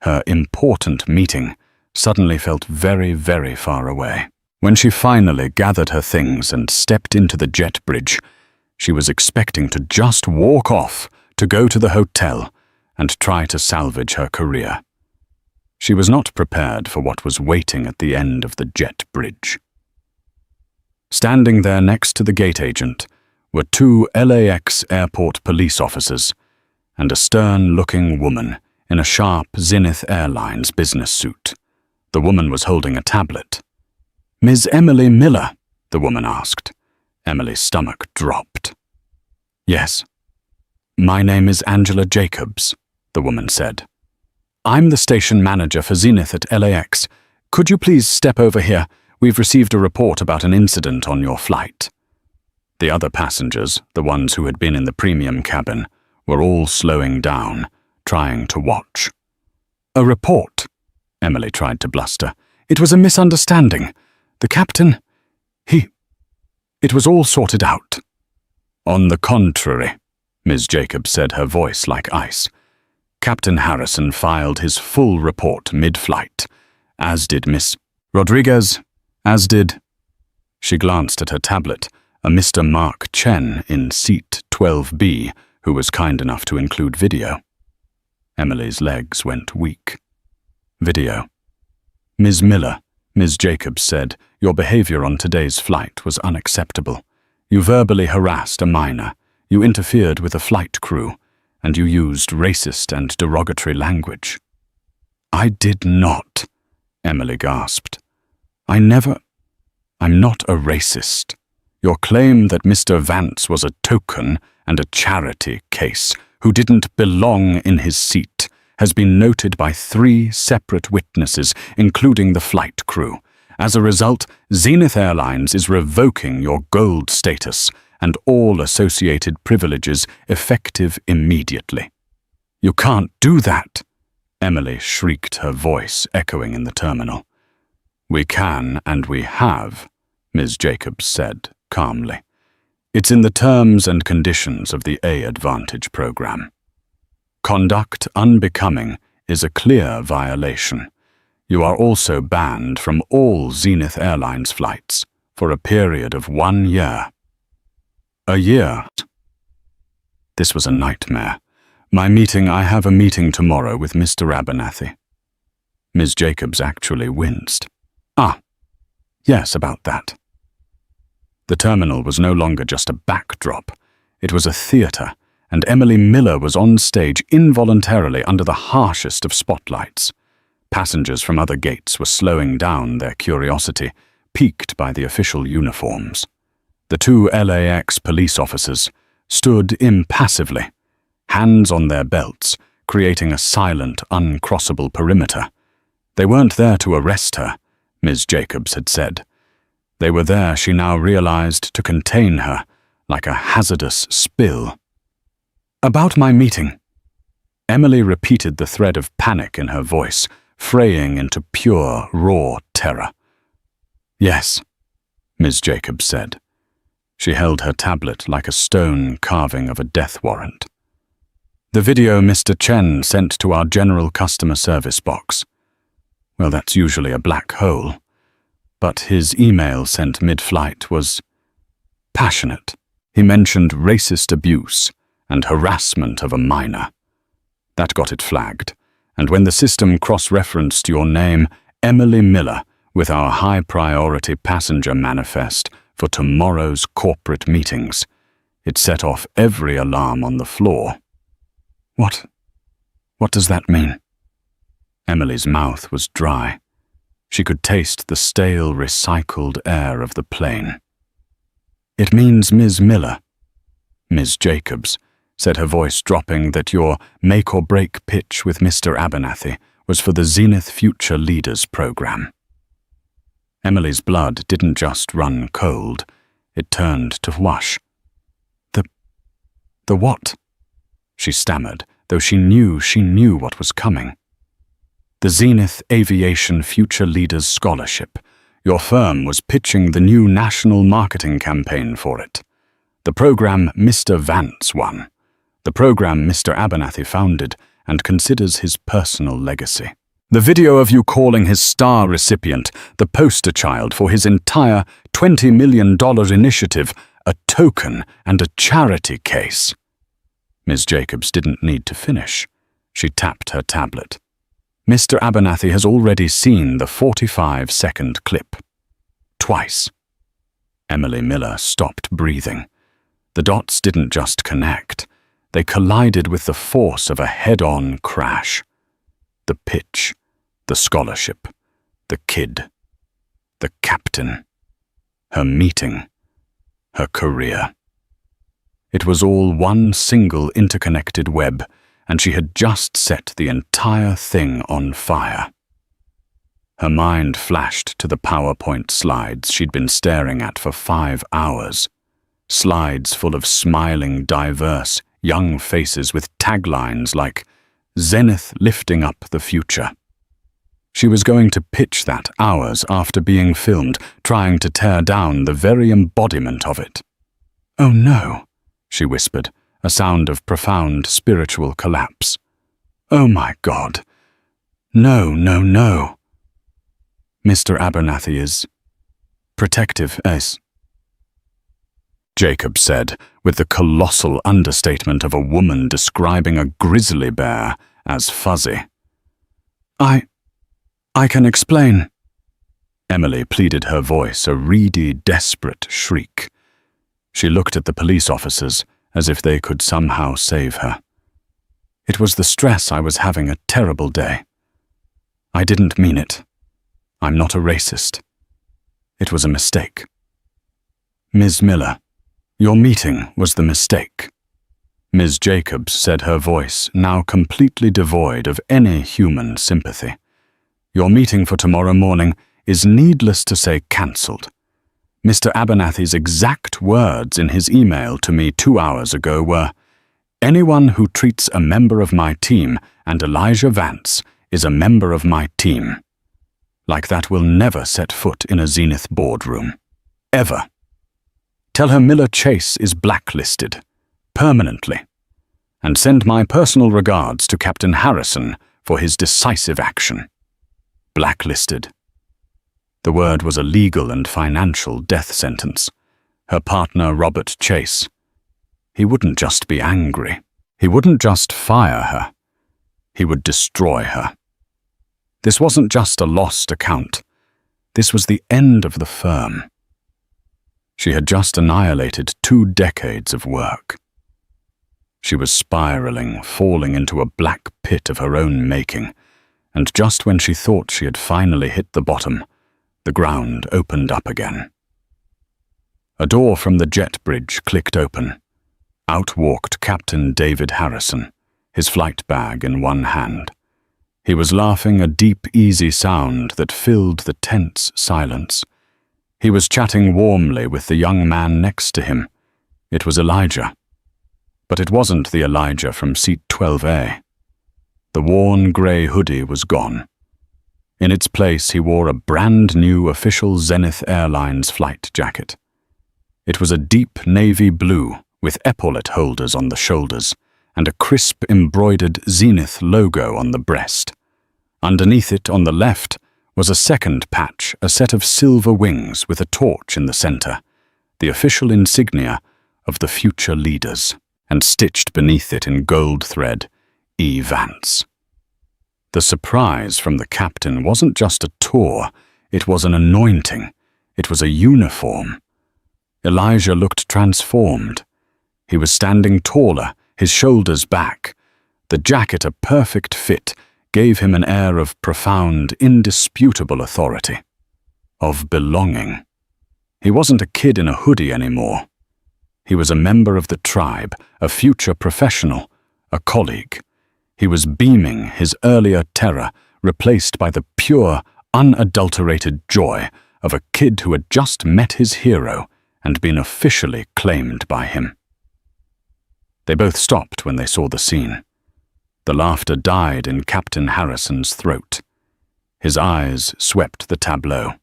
Her important meeting suddenly felt very, very far away. When she finally gathered her things and stepped into the jet bridge, she was expecting to just walk off, to go to the hotel, and try to salvage her career. She was not prepared for what was waiting at the end of the jet bridge. Standing there next to the gate agent were 2 LAX airport police officers and a stern-looking woman in a sharp Zenith Airlines business suit. The woman was holding a tablet. "Ms. Emily Miller?" the woman asked. Emily's stomach dropped. "Yes." "My name is Angela Jacobs," the woman said. "I'm the station manager for Zenith at LAX. Could you please step over here? We've received a report about an incident on your flight." The other passengers, the ones who had been in the premium cabin, were all slowing down, trying to watch. "A report?" Emily tried to bluster. "It was a misunderstanding. The captain, it was all sorted out." "On the contrary," Ms. Jacobs said, her voice like ice. "Captain Harrison filed his full report mid-flight, as did Miss Rodriguez, as did—" She glanced at her tablet, a Mr. Mark Chen in seat 12B, who was kind enough to include video. Emily's legs went weak. "Video. Ms. Miller," Ms. Jacobs said, "your behavior on today's flight was unacceptable. You verbally harassed a minor, you interfered with a flight crew, and you used racist and derogatory language." "I did not," Emily gasped. I'm not a racist. Your claim that Mr. Vance was a token and a charity case who didn't belong in his seat has been noted by 3 separate witnesses, including the flight crew. As a result, Zenith Airlines is revoking your gold status and all associated privileges effective immediately. "You can't do that!" Emily shrieked, her voice echoing in the terminal. "We can and we have," Ms. Jacobs said calmly. "It's in the terms and conditions of the A-Advantage program. Conduct unbecoming is a clear violation. You are also banned from all Zenith Airlines flights for a period of 1 year. A year. This was a nightmare. I have a meeting tomorrow with Mr. Abernathy." Ms. Jacobs actually winced. "Ah, yes, about that." The terminal was no longer just a backdrop. It was a theater, and Emily Miller was on stage involuntarily under the harshest of spotlights. Passengers from other gates were slowing down their curiosity, piqued by the official uniforms. The 2 LAX police officers stood impassively, hands on their belts, creating a silent, uncrossable perimeter. They weren't there to arrest her, Ms. Jacobs had said. They were there, she now realized, to contain her, like a hazardous spill. "About my meeting." Emily repeated the thread of panic in her voice, fraying into pure, raw terror. "Yes," Ms. Jacobs said. She held her tablet like a stone carving of a death warrant. The video Mr. Chen sent to our general customer service box. Well, that's usually a black hole. But his email sent mid-flight was passionate. He mentioned racist abuse and harassment of a minor. That got it flagged, and when the system cross-referenced your name, Emily Miller, with our high-priority passenger manifest for tomorrow's corporate meetings, it set off every alarm on the floor. What does that mean? Emily's mouth was dry. She could taste the stale, recycled air of the plane. It means Ms. Miller. Ms. Jacobs, said her voice dropping, that your make-or-break pitch with Mr. Abernathy was for the Zenith Future Leaders program. Emily's blood didn't just run cold, it turned to wash. The what? She stammered, though she knew what was coming. The Zenith Aviation Future Leaders Scholarship. Your firm was pitching the new national marketing campaign for it. The program Mr. Vance won. The program Mr. Abernathy founded and considers his personal legacy. The video of you calling his star recipient the poster child for his entire $20 million initiative a token and a charity case. Ms. Jacobs didn't need to finish. She tapped her tablet. Mr. Abernathy has already seen the 45-second clip. Twice. Emily Miller stopped breathing. The dots didn't just connect. They collided with the force of a head-on crash. The pitch, the scholarship, the kid, the captain, her meeting, her career. It was all one single interconnected web, and she had just set the entire thing on fire. Her mind flashed to the PowerPoint slides she'd been staring at for 5 hours. Slides full of smiling, diverse, young faces with taglines like, "Zenith lifting up the future." She was going to pitch that hours after being filmed, trying to tear down the very embodiment of it. "Oh no," she whispered, a sound of profound spiritual collapse. "Oh my God. No, no, no. Mr. Abernathy is protective as..." Jacob said, with the colossal understatement of a woman describing a grizzly bear as fuzzy. I can explain." Emily pleaded, her voice a reedy, desperate shriek. She looked at the police officers as if they could somehow save her. "It was the stress. I was having a terrible day. I didn't mean it. I'm not a racist. It was a mistake. Ms. Miller, your meeting was the mistake." Ms. Jacobs said, her voice now completely devoid of any human sympathy. "Your meeting for tomorrow morning is, needless to say, cancelled. Mr. Abernathy's exact words in his email to me 2 hours ago were, 'Anyone who treats a member of my team and Elijah Vance is a member of my team. Like that will never set foot in a Zenith boardroom. Ever. Tell her Miller Chase is blacklisted. Permanently. And send my personal regards to Captain Harrison for his decisive action.' Blacklisted. The word was a legal and financial death sentence. Her partner, Robert Chase. He wouldn't just be angry. He wouldn't just fire her. He would destroy her. This wasn't just a lost account. This was the end of the firm. She had just annihilated 2 decades of work. She was spiraling, falling into a black pit of her own making, and just when she thought she had finally hit the bottom, the ground opened up again. A door from the jet bridge clicked open. Out walked Captain David Harrison, his flight bag in one hand. He was laughing, a deep, easy sound that filled the tense silence. He was chatting warmly with the young man next to him. It was Elijah. But it wasn't the Elijah from seat 12A. The worn grey hoodie was gone. In its place, he wore a brand-new official Zenith Airlines flight jacket. It was a deep navy blue with epaulet holders on the shoulders and a crisp embroidered Zenith logo on the breast. Underneath it, on the left, was a second patch, a set of silver wings with a torch in the center, the official insignia of the future leaders, and stitched beneath it in gold thread, E. Vance. The surprise from the captain wasn't just a tour, it was an anointing. It was a uniform. Elijah looked transformed. He was standing taller, his shoulders back. The jacket, a perfect fit, gave him an air of profound, indisputable authority, of belonging. He wasn't a kid in a hoodie anymore. He was a member of the tribe, a future professional, a colleague. He was beaming, his earlier terror replaced by the pure, unadulterated joy of a kid who had just met his hero and been officially claimed by him. They both stopped when they saw the scene. The laughter died in Captain Harrison's throat. His eyes swept the tableau.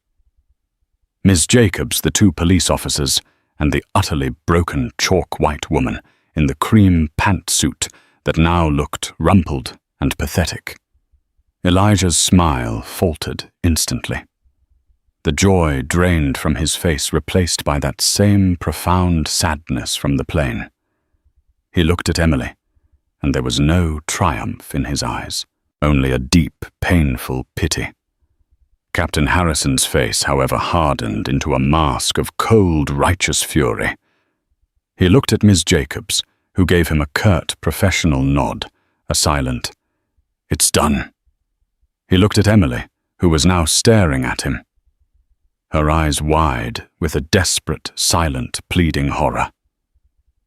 Ms. Jacobs, the two police officers, and the utterly broken chalk-white woman in the cream pantsuit that now looked rumpled and pathetic. Elijah's smile faltered instantly. The joy drained from his face, replaced by that same profound sadness from the plane. He looked at Emily, and there was no triumph in his eyes, only a deep, painful pity. Captain Harrison's face, however, hardened into a mask of cold, righteous fury. He looked at Ms. Jacobs, who gave him a curt, professional nod, a silent, "It's done." He looked at Emily, who was now staring at him, her eyes wide with a desperate, silent, pleading horror.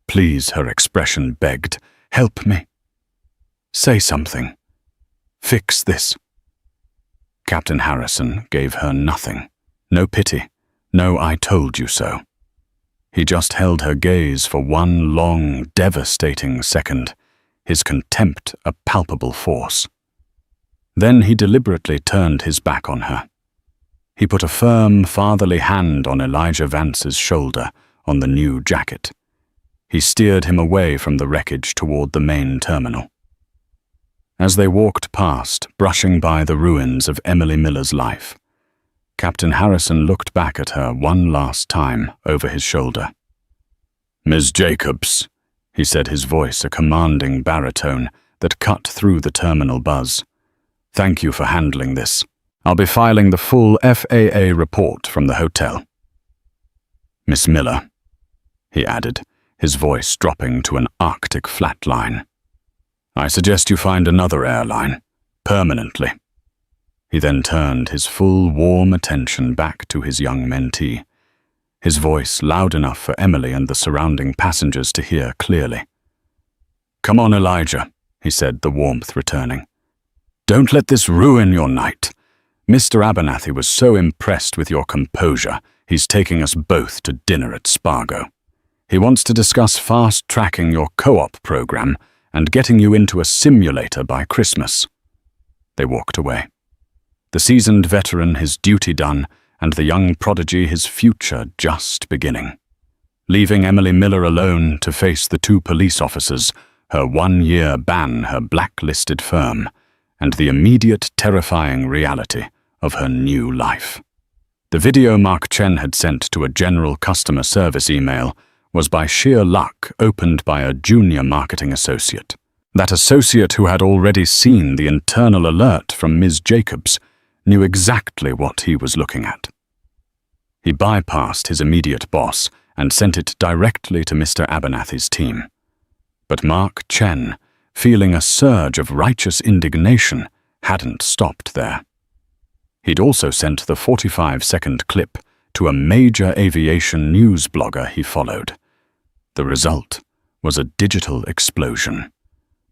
"Please," her expression begged, "help me. Say something. Fix this." Captain Harrison gave her nothing. No pity, no "I told you so." He just held her gaze for one long, devastating second, his contempt a palpable force. Then he deliberately turned his back on her. He put a firm, fatherly hand on Elijah Vance's shoulder on the new jacket. He steered him away from the wreckage toward the main terminal. As they walked past, brushing by the ruins of Emily Miller's life, Captain Harrison looked back at her one last time over his shoulder. "Ms. Jacobs," he said, his voice a commanding baritone that cut through the terminal buzz. "Thank you for handling this. I'll be filing the full FAA report from the hotel." "Miss Miller," he added, his voice dropping to an Arctic flatline, "I suggest you find another airline, permanently." He then turned his full, warm attention back to his young mentee, his voice loud enough for Emily and the surrounding passengers to hear clearly. "Come on, Elijah," he said, the warmth returning. "Don't let this ruin your night. Mr. Abernathy was so impressed with your composure, he's taking us both to dinner at Spargo. He wants to discuss fast-tracking your co-op program and getting you into a simulator by Christmas." They walked away. The seasoned veteran his duty done, and the young prodigy his future just beginning. Leaving Emily Miller alone to face the two police officers, her one-year ban, her blacklisted firm, and the immediate terrifying reality of her new life. The video Mark Chen had sent to a general customer service email was by sheer luck opened by a junior marketing associate. That associate, who had already seen the internal alert from Ms. Jacobs, knew exactly what he was looking at. He bypassed his immediate boss and sent it directly to Mr. Abernathy's team. But Mark Chen, feeling a surge of righteous indignation, hadn't stopped there. He'd also sent the 45-second clip to a major aviation news blogger he followed. The result was a digital explosion.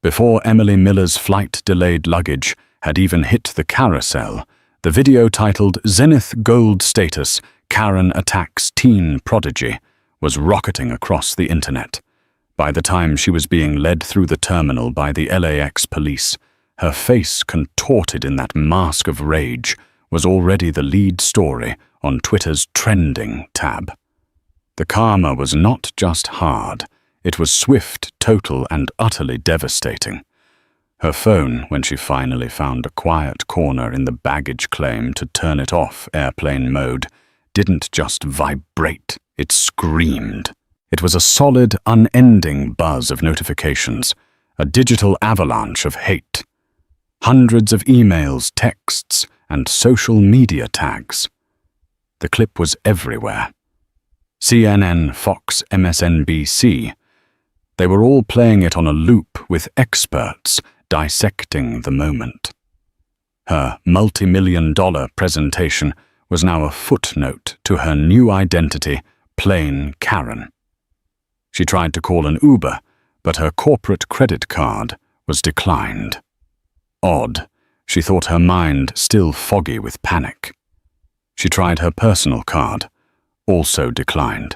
Before Emily Miller's flight-delayed luggage had even hit the carousel, the video titled "Zenith Gold Status, Karen Attacks Teen Prodigy" was rocketing across the internet. By the time she was being led through the terminal by the LAX police, her face contorted in that mask of rage was already the lead story on Twitter's trending tab. The karma was not just hard, It was swift, total, and utterly devastating. Her phone, when she finally found a quiet corner in the baggage claim to turn it off airplane mode, didn't just vibrate, it screamed. It was a solid, unending buzz of notifications, a digital avalanche of hate. Hundreds of emails, texts, and social media tags. The clip was everywhere. CNN, Fox, MSNBC. They were all playing it on a loop with experts dissecting the moment. Her multi-million-dollar presentation was now a footnote to her new identity, plain Karen. She tried to call an Uber, but her corporate credit card was declined. Odd, she thought her mind still foggy with panic. She tried her personal card, also declined.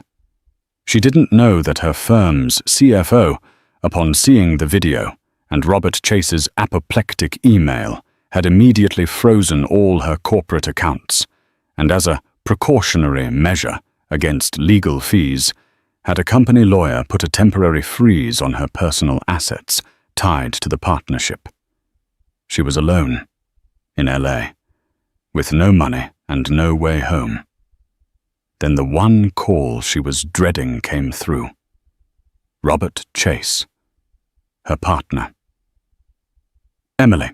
She didn't know that her firm's CFO, upon seeing the video and Robert Chase's apoplectic email, had immediately frozen all her corporate accounts, and as a precautionary measure against legal fees, had a company lawyer put a temporary freeze on her personal assets tied to the partnership. She was alone, in LA, with no money and no way home. Then the one call she was dreading came through. Robert Chase, her partner. Emily.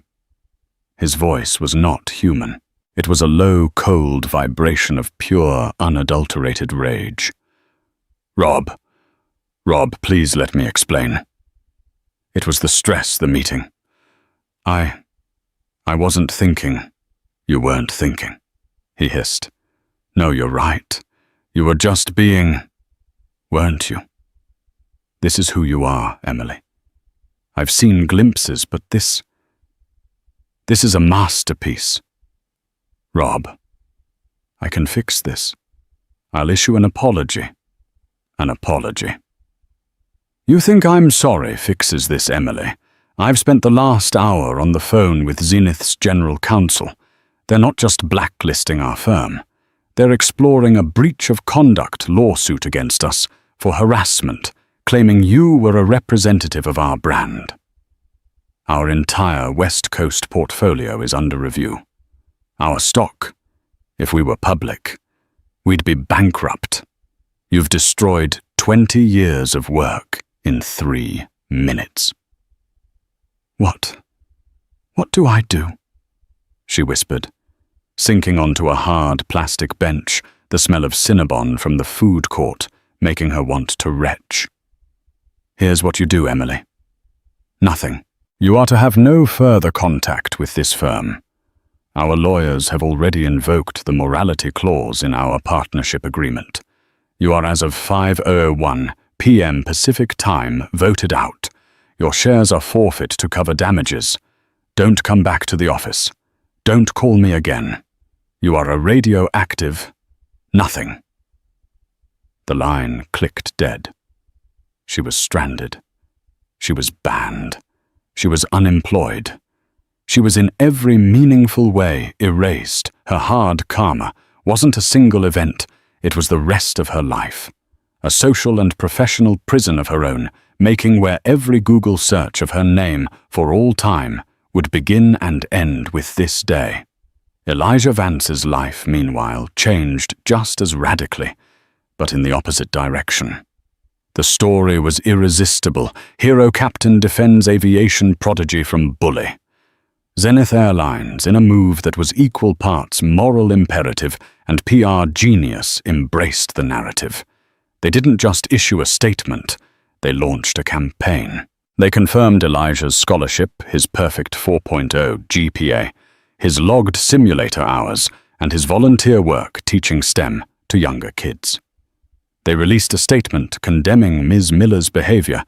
His voice was not human. It was a low, cold vibration of pure, unadulterated rage. Rob, please let me explain. It was the stress, the meeting. I wasn't thinking. You weren't thinking, he hissed. No, you're right. You were just being, weren't you? This is who you are, Emily. I've seen glimpses, but this is a masterpiece. Rob, I can fix this. I'll issue an apology. An apology. You think I'm sorry fixes this, Emily. I've spent the last hour on the phone with Zenith's general counsel. They're not just blacklisting our firm. They're exploring a breach of conduct lawsuit against us for harassment, claiming you were a representative of our brand. Our entire West Coast portfolio is under review. Our stock, if we were public, we'd be bankrupt. You've destroyed 20 years of work in 3 minutes. What do I do? She whispered, sinking onto a hard plastic bench, the smell of Cinnabon from the food court making her want to retch. Here's what you do, Emily. Nothing. You are to have no further contact with this firm. Our lawyers have already invoked the morality clause in our partnership agreement. You are, as of 5:01 p.m. Pacific Time, voted out. Your shares are forfeit to cover damages. Don't come back to the office. Don't call me again. You are a radioactive nothing. The line clicked dead. She was stranded. She was banned. She was unemployed. She was in every meaningful way erased. Her hard karma wasn't a single event, it was the rest of her life. A social and professional prison of her own, making where every Google search of her name for all time would begin and end with this day. Elijah Vance's life, meanwhile, changed just as radically, but in the opposite direction. The story was irresistible. Hero captain defends aviation prodigy from bully. Zenith Airlines, in a move that was equal parts moral imperative and PR genius, embraced the narrative. They didn't just issue a statement, they launched a campaign. They confirmed Elijah's scholarship, his perfect 4.0 GPA, his logged simulator hours, and his volunteer work teaching STEM to younger kids. They released a statement condemning Ms. Miller's behavior,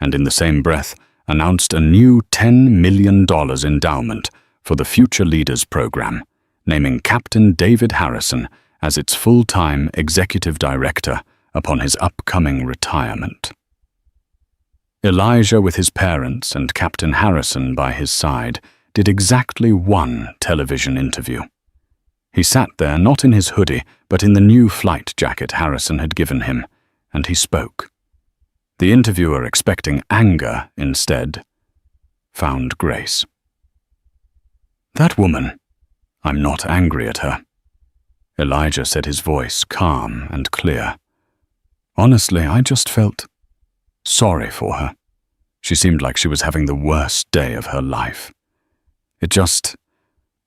and in the same breath announced a new $10 million endowment for the Future Leaders Program, naming Captain David Harrison as its full-time executive director upon his upcoming retirement. Elijah, with his parents and Captain Harrison by his side, did exactly one television interview. He sat there not in his hoodie, but in the new flight jacket Harrison had given him, and he spoke. The interviewer, expecting anger instead, found grace. "That woman, I'm not angry at her," Elijah said, his voice calm and clear. "Honestly, I just felt sorry for her. She seemed like she was having the worst day of her life.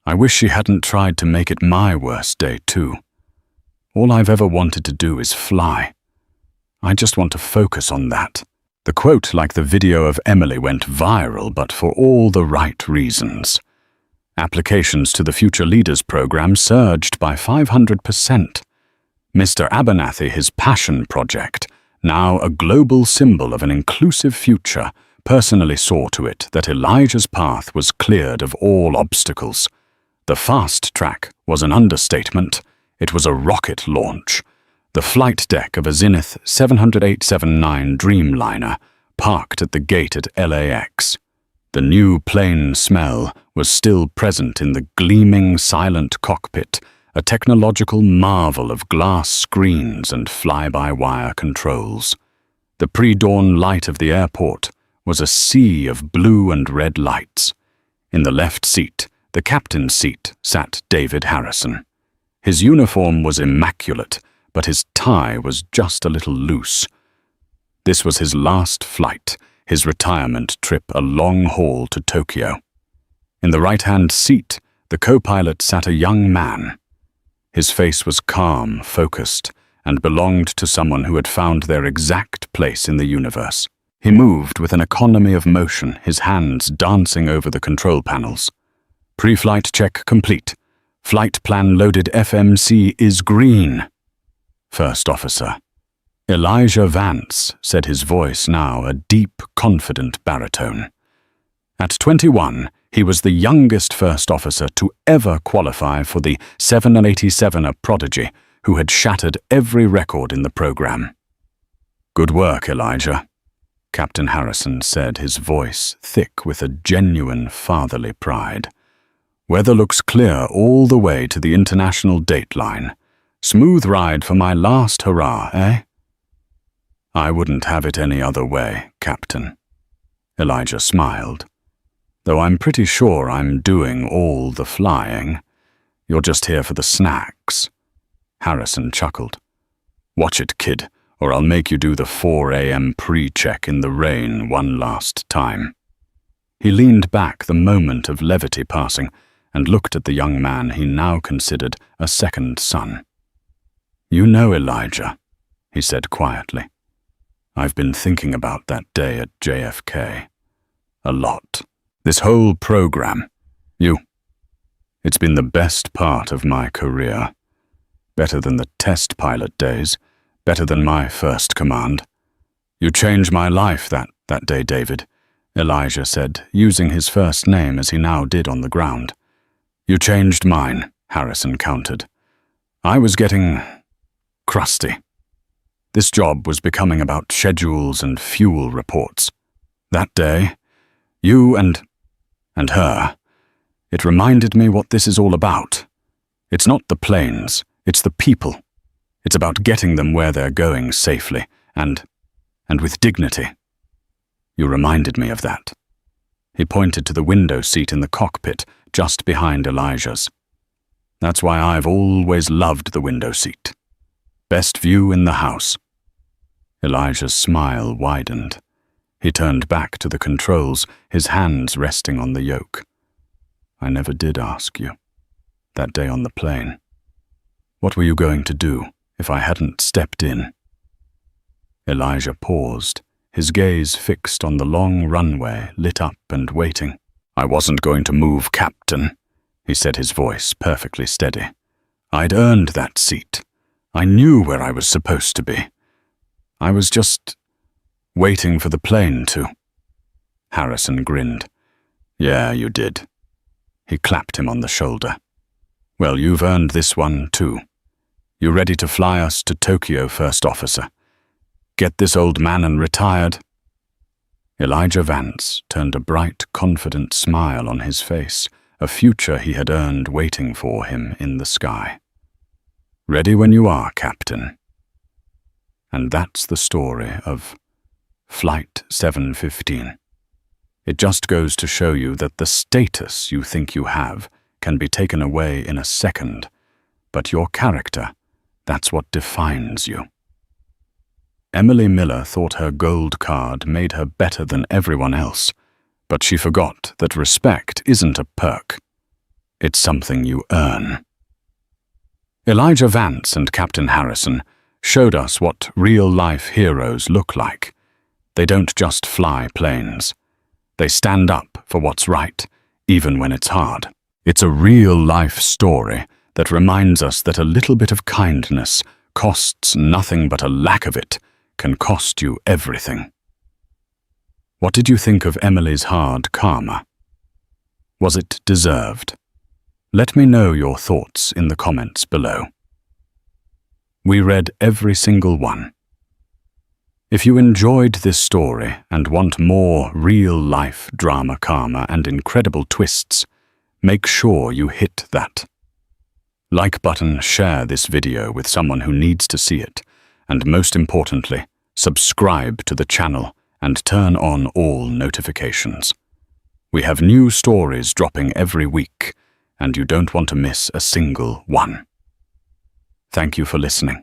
I wish she hadn't tried to make it my worst day too. All I've ever wanted to do is fly. I just want to focus on that." The quote, like the video of Emily, went viral, but for all the right reasons. Applications to the Future Leaders program surged by 500%. Mr. Abernathy, his passion project, now a global symbol of an inclusive future, personally saw to it that Elijah's path was cleared of all obstacles. The fast track was an understatement. It was a rocket launch. The flight deck of a Zenith 708-79 Dreamliner parked at the gate at LAX. The new plane smell was still present in the gleaming, silent cockpit, a technological marvel of glass screens and fly-by-wire controls. The pre-dawn light of the airport was a sea of blue and red lights. In the left seat, the captain's seat, sat David Harrison. His uniform was immaculate, but his tie was just a little loose. This was his last flight, his retirement trip, a long haul to Tokyo. In the right-hand seat, the co-pilot sat a young man. His face was calm, focused, and belonged to someone who had found their exact place in the universe. He moved with an economy of motion, his hands dancing over the control panels. "Pre-flight check complete. Flight plan loaded. FMC is green." "First officer." "Elijah Vance," said his voice now a deep, confident baritone. At 21, he was the youngest first officer to ever qualify for the 787er Prodigy, who had shattered every record in the program. "Good work, Elijah," Captain Harrison said, his voice thick with a genuine fatherly pride. "Weather looks clear all the way to the international dateline. Smooth ride for my last hurrah, eh?" "I wouldn't have it any other way, Captain." Elijah smiled. "Though I'm pretty sure I'm doing all the flying. You're just here for the snacks." Harrison chuckled. "Watch it, kid, or I'll make you do the 4 a.m. pre-check in the rain one last time." He leaned back, the moment of levity passing, and looked at the young man he now considered a second son. "You know, Elijah," he said quietly, "I've been thinking about that day at JFK. A lot. This whole program. It's been the best part of my career. Better than the test pilot days. Better than my first command. You changed my life that day, David," Elijah said, using his first name as he now did on the ground. "You changed mine," Harrison countered. "I was getting crusty. This job was becoming about schedules and fuel reports. That day, you and her, it reminded me what this is all about. It's not the planes, it's the people. It's about getting them where they're going safely and with dignity. You reminded me of that." He pointed to the window seat in the cockpit just behind Elijah's. "That's why I've always loved the window seat. Best view in the house." Elijah's smile widened. He turned back to the controls, his hands resting on the yoke. "I never did ask you. That day on the plane. What were you going to do if I hadn't stepped in?" Elijah paused, his gaze fixed on the long runway, lit up and waiting. "I wasn't going to move, Captain," he said, his voice perfectly steady. "I'd earned that seat. I knew where I was supposed to be. I was just waiting for the plane to." Harrison grinned. "Yeah, you did." He clapped him on the shoulder. "Well, you've earned this one too. You ready to fly us to Tokyo, first officer? Get this old man retired?" Elijah Vance turned a bright, confident smile on his face, a future he had earned waiting for him in the sky. "Ready when you are, Captain." And that's the story of Flight 715. It just goes to show you that the status you think you have can be taken away in a second, but your character, that's what defines you. Emily Miller thought her gold card made her better than everyone else, but she forgot that respect isn't a perk. It's something you earn. Elijah Vance and Captain Harrison showed us what real-life heroes look like. They don't just fly planes. They stand up for what's right, even when it's hard. It's a real-life story that reminds us that a little bit of kindness costs nothing, but a lack of it can cost you everything. What did you think of Emily's hard karma? Was it deserved? Let me know your thoughts in the comments below. We read every single one. If you enjoyed this story and want more real-life drama karma and incredible twists, make sure you hit that like button, share this video with someone who needs to see it, and most importantly, subscribe to the channel and turn on all notifications. We have new stories dropping every week, and you don't want to miss a single one. Thank you for listening.